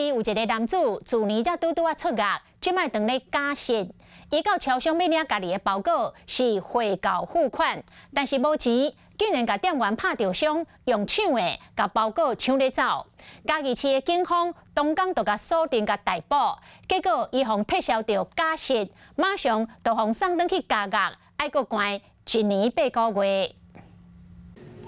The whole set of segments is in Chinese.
义有一个男子，去年才拄出狱，即摆当咧假释。伊到超商要领家己的包裹是汇到付款，但是无钱，竟然甲店员拍着伤，用抢的甲包裹抢咧走。嘉义市的警方当天就甲锁定甲逮捕，结果伊互撤销着假释，马上就互送转去监狱，爱阁关1年8个月。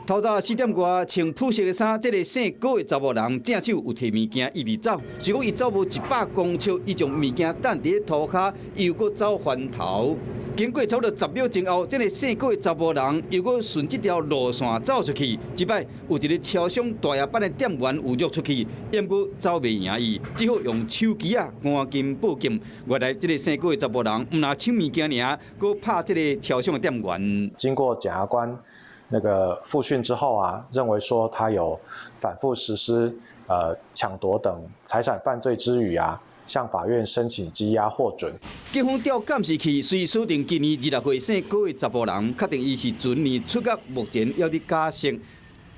透早4点外，穿朴色的衫，这个姓高的查某人正手有摕物件一直走，是讲伊走无100公尺，伊将物件等伫涂骹，又搁走翻头。经过差不多10秒钟后，这个姓高的查某人又搁顺这条路线走出去。即摆有一个超商大夜班的店员有约出去，因过走袂赢伊，只好用手机赶紧报警。原来这个姓高的查某人，毋若抢物件尔，搁拍这个超商的店员。经过检察官 那个复讯之后认为说他有反复实施抢夺等财产犯罪之余向法院申请羁押获准。警方调监视器，随锁定今年26岁姓高的查某人，确定伊是前年出狱，目前还伫假释。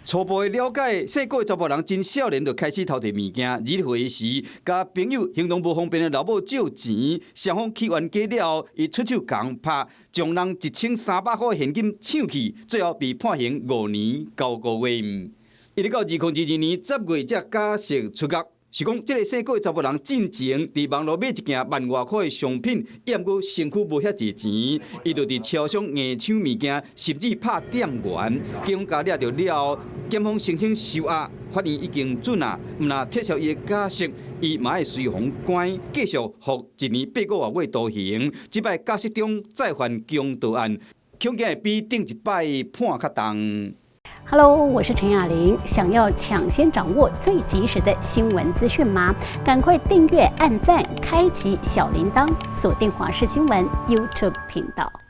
初步的了解，姓高的查某人真少年就开始偷摕物件，日会时，甲朋友行动无方便的老母借钱，双方起冤家了后，伊出手共拍，将人1300块现金抢去，最后被判刑5年9个月。一直到2022年10月才假释出狱。 是讲，这个姓高的查某人进前伫网络买一件10000外块的商品，也毋过身躯无遐济钱，伊就伫超商硬抢物件，甚至拍店员。警方甲抓到了后，检方申请收押，法院已经准毋若撤销伊的假释，伊嘛会随行关，继续服1年8个月徒刑。即摆假释中再犯强盗案，恐惊会比顶一摆判较重。 Hello， 我是陈雅玲。想要抢先掌握最及时的新闻资讯吗？赶快订阅、按赞、开启小铃铛，锁定华视新闻 YouTube 频道。